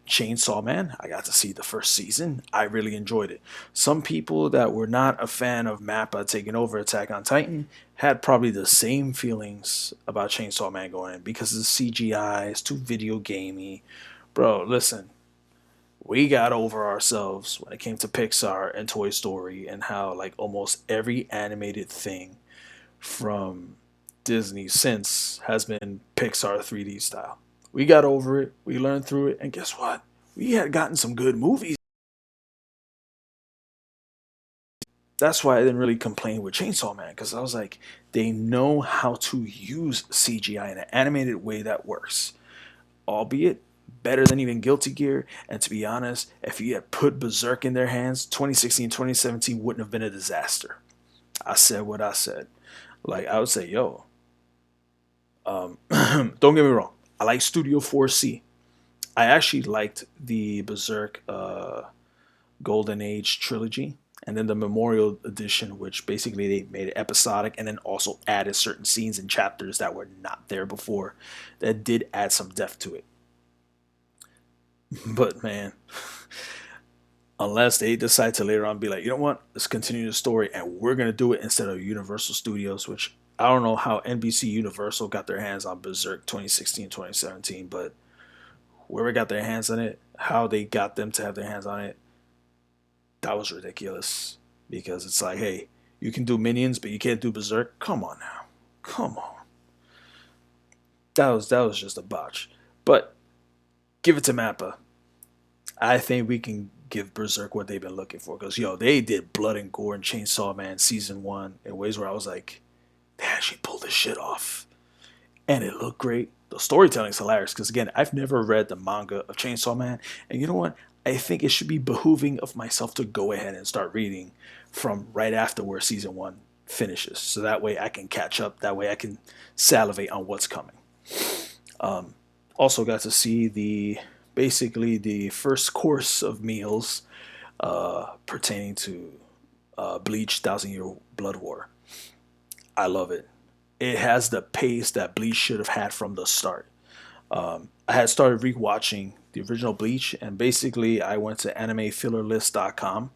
Chainsaw Man, I got to see the first season. I really enjoyed it. Some people that were not a fan of Mappa taking over Attack on Titan had probably the same feelings about Chainsaw Man going in because of the CGI, it's too video gamey. Bro, listen, we got over ourselves when it came to Pixar and Toy Story and how like almost every animated thing from Disney since has been Pixar 3D style. We got over it, we learned through it, and guess what? We had gotten some good movies. That's why I didn't really complain with Chainsaw Man because I was like, they know how to use CGI in an animated way that works, albeit better than even Guilty Gear. And to be honest, if you had put Berserk in their hands, 2016, 2017 wouldn't have been a disaster. I said what I said. Like, I would say, yo, don't get me wrong. I like Studio 4C. I actually liked the Berserk Golden Age trilogy, and then the Memorial Edition, which basically they made it episodic and then also added certain scenes and chapters that were not there before that did add some depth to it. But man, unless they decide to later on be like, you know what, let's continue the story and we're going to do it instead of Universal Studios, which I don't know how NBC Universal got their hands on Berserk 2016, 2017, but whoever got their hands on it, how they got them to have their hands on it, that was ridiculous. Because it's like, hey, you can do Minions, but you can't do Berserk. Come on now, come on. That was just a botch. But give it to Mappa. I think we can give Berserk what they've been looking for. Because yo, they did blood and gore in Chainsaw Man season 1 in ways where I was like, they actually pulled this shit off, and it looked great. The storytelling's hilarious because again, I've never read the manga of Chainsaw Man, and you know what? I think it should be behooving of myself to go ahead and start reading from right after where season 1 finishes, so that way I can catch up. That way I can salivate on what's coming. Also got to see the basically the first course of meals pertaining to Bleach Thousand Year Blood War. I love it. It has the pace that Bleach should have had from the start. I had started rewatching the original Bleach, and basically I went to animefillerlist.com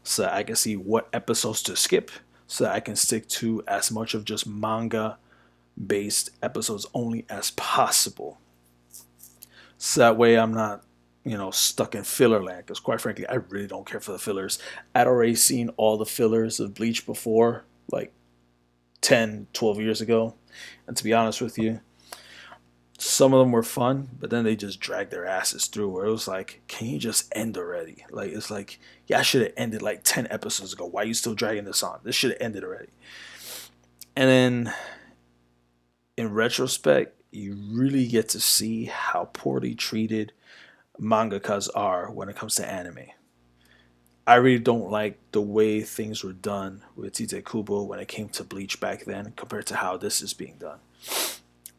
so I can see what episodes to skip, so that I can stick to as much of just manga based episodes only as possible. So that way I'm not, stuck in filler land. Because quite frankly, I really don't care for the fillers. I'd already seen all the fillers of Bleach before, like 10, 12 years ago. And to be honest with you, some of them were fun, but then they just dragged their asses through where it was like, can you just end already? Like, it's like, yeah, I should have ended like 10 episodes ago. Why are you still dragging this on? This should have ended already. And then in retrospect, you really get to see how poorly treated mangakas are when it comes to anime. I really don't like the way things were done with Tite Kubo when it came to Bleach back then compared to how this is being done.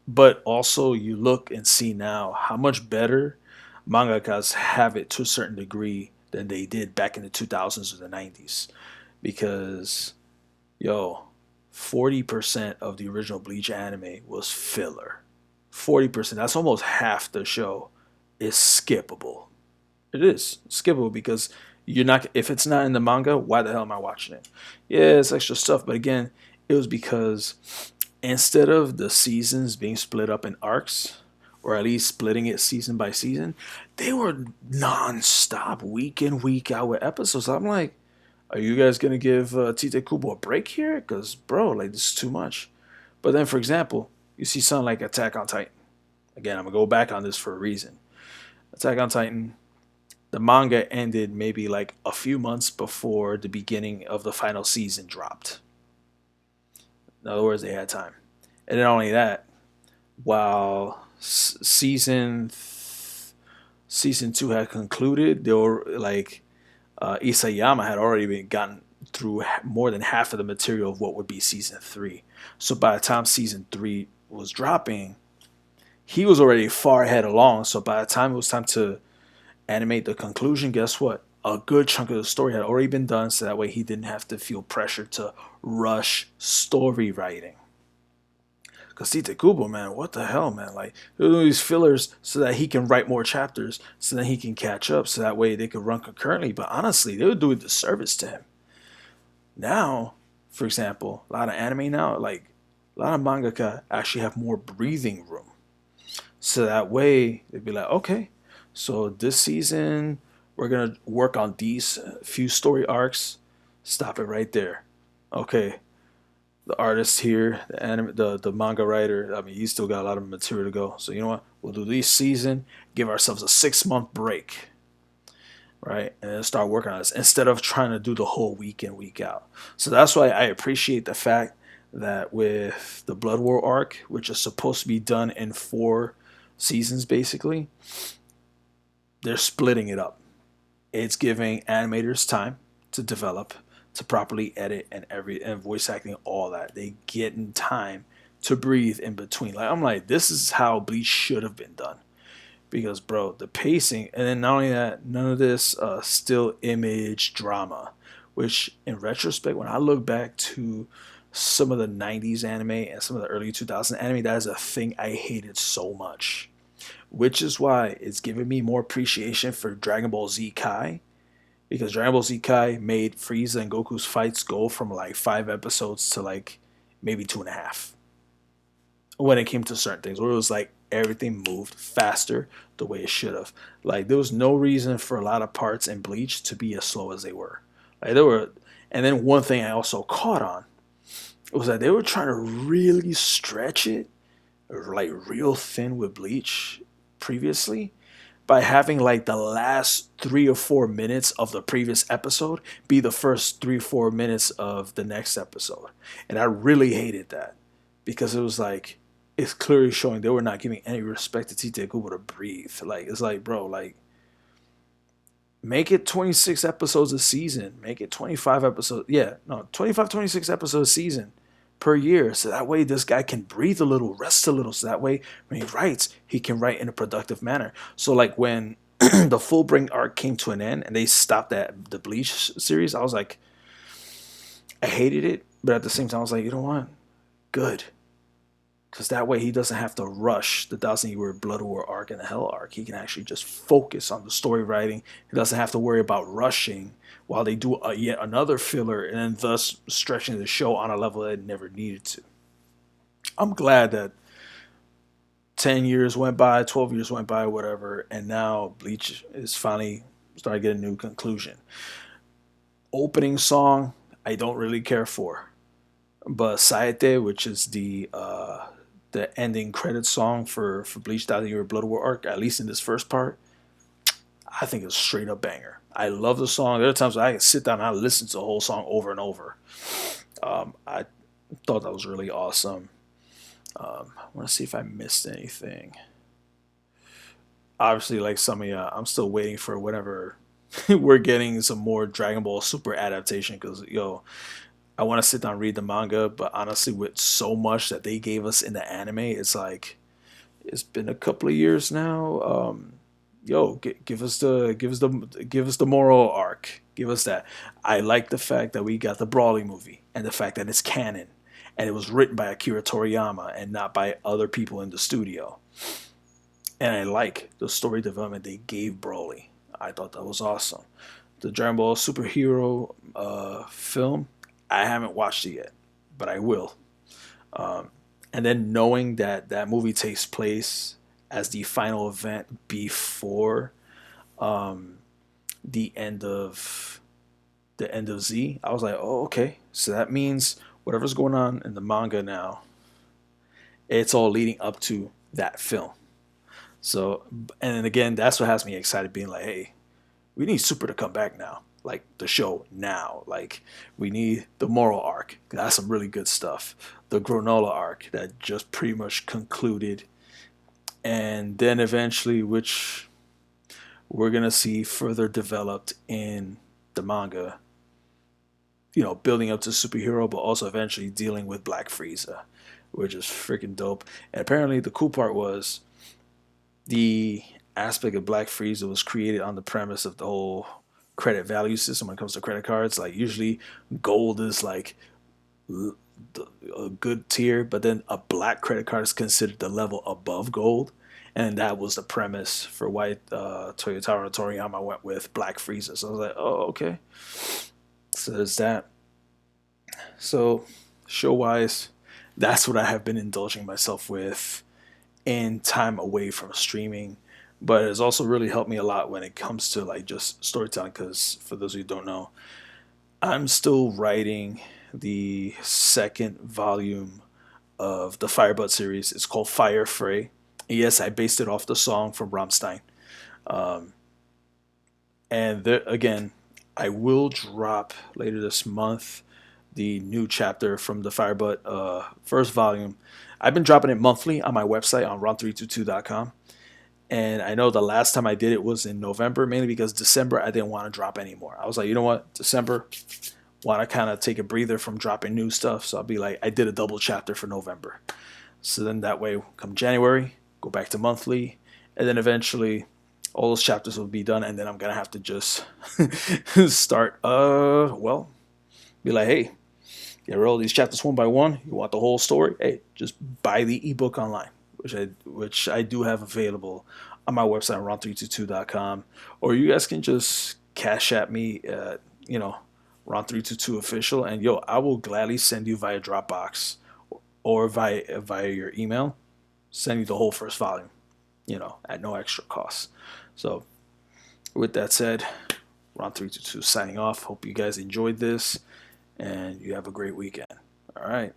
But also, you look and see now how much better mangakas have it to a certain degree than they did back in the 2000s or the 90s. Because, yo, 40% of the original Bleach anime was filler. 40%, that's almost half the show, is skippable. It is skippable because you're not, if it's not in the manga, why the hell am I watching it? Yeah, it's extra stuff, but again, it was because instead of the seasons being split up in arcs, or at least splitting it season by season, they were non-stop, week in, week out with episodes. I'm like, are you guys gonna give Tite Kubo a break here? Because bro, like this is too much. But then, for example, you see something like Attack on Titan. Again, I'm gonna go back on this for a reason. Attack on Titan, the manga ended maybe like a few months before the beginning of the final season dropped. In other words, they had time. And not only that, while season 2 had concluded, they were like Isayama had already been gotten through more than half of the material of what would be season 3. So by the time season 3 was dropping, he was already far ahead along. So by the time it was time to animate the conclusion, guess what? A good chunk of the story had already been done, so that way he didn't have to feel pressure to rush story writing. Cause Tite Kubo, man, what the hell, man? Like they're doing these fillers so that he can write more chapters, so that he can catch up, so that way they could run concurrently. But honestly, they were doing disservice to him. Now, for example, a lot of anime now, like a lot of mangaka actually have more breathing room. So that way they'd be like, okay, so this season we're gonna work on these few story arcs. Stop it right there. Okay, the artist here, the manga writer. I mean, he's still got a lot of material to go. So you know what? We'll do this season. Give ourselves a 6 month break, right? And then start working on this instead of trying to do the whole week in week out. So that's why I appreciate the fact that with the Blood War arc, which is supposed to be done in 4 seasons, basically, they're splitting it up. It's giving animators time to develop, to properly edit and voice acting, all that. They get in time to breathe in between. Like I'm like, this is how Bleach should have been done. Because bro, the pacing, and then not only that, none of this still image drama. Which in retrospect, when I look back to some of the 90s anime and some of the early 2000s anime, that is a thing I hated so much. Which is why it's giving me more appreciation for Dragon Ball Z Kai, because Dragon Ball Z Kai made Frieza and Goku's fights go from like 5 episodes to like maybe 2.5 when it came to certain things, where it was like everything moved faster the way it should have. Like there was no reason for a lot of parts in Bleach to be as slow as they were. Like there were, and then one thing I also caught on was that they were trying to really stretch it, like real thin with Bleach previously, by having like the last 3 or 4 minutes of the previous episode be the first 3 or 4 minutes of the next episode. And I really hated that because it was like, it's clearly showing they were not giving any respect to Tite Kubo to breathe. Like, it's like, bro, like, make it 26 episodes a season. Make it 25 episodes. Yeah, no, 25, 26 episodes a season per year. So that way this guy can breathe a little, rest a little. So that way when he writes, he can write in a productive manner. So like when the Fullbring arc came to an end and they stopped that the Bleach series, I was like, I hated it. But at the same time, I was like, you know what? Good. Because that way he doesn't have to rush the Thousand Year Blood War arc and the Hell arc. He can actually just focus on the story writing. He doesn't have to worry about rushing while they do yet another filler and then thus stretching the show on a level that it never needed to. I'm glad that 10 years went by, 12 years went by, whatever, and now Bleach is finally starting to get a new conclusion. Opening song, I don't really care for. But Saete, which is the ending credit song for Bleach Thousand Year Blood War arc, at least in this first part, I think it's straight up banger. I love the song. There are times I can sit down and I listen to the whole song over and over. I thought that was really awesome. I want to see if I missed anything. Obviously, like some of you, I'm still waiting for whenever we're getting some more Dragon Ball Super adaptation because, yo, I want to sit down and read the manga, but honestly, with so much that they gave us in the anime, it's like it's been a couple of years now. Yo, give us the moral arc. Give us that. I like the fact that we got the Brawly movie and the fact that it's canon and it was written by Akira Toriyama and not by other people in the studio. And I like the story development they gave Brawly. I thought that was awesome. The Dragon Ball superhero film, I haven't watched it yet, but I will. And then knowing that that movie takes place as the final event before um, the end of Z, I was like, oh, okay. So that means whatever's going on in the manga now, it's all leading up to that film. So, and then again, that's what has me excited, being like, hey, we need Super to come back now. Like the show now. Like we need the moral arc. That's some really good stuff. The Granola arc that just pretty much concluded. And then eventually, which we're gonna see further developed in the manga, building up to superhero, but also eventually dealing with Black Frieza, which is freaking dope. And apparently the cool part was the aspect of Black Frieza was created on the premise of the whole credit value system when it comes to credit cards. Like usually gold is like a good tier, but then a black credit card is considered the level above gold. And that was the premise for why Toyotaro Toriyama went with Black Frieza. So I was like, oh, okay. So there's that. So, show wise, that's what I have been indulging myself with in time away from streaming. But it's also really helped me a lot when it comes to like just storytelling. Because for those of you who don't know, I'm still writing the second volume of the Firebud series. It's called Fire Fray. Yes, I based it off the song from Rammstein. Um, and there, again, I will drop later this month the new chapter from the Firebud first volume. I've been dropping it monthly on my website on ron322.com. And I know the last time I did it was in November, mainly because December I didn't want to drop anymore. I was like, you know what, December, want to kind of take a breather from dropping new stuff. So I'll be like, I did a double chapter for November. So then that way, come January, go back to monthly, and then eventually all those chapters will be done, and then I'm gonna have to just start. Well, be like, hey, you read all these chapters one by one. You want the whole story? Hey, just buy the ebook online, which I do have available on my website, ron322.com, or you guys can just cash at me at Ron322 official, and yo, I will gladly send you via Dropbox or via your email, send you the whole first volume, at no extra cost. So, with that said, Ron322 signing off. Hope you guys enjoyed this and you have a great weekend. All right.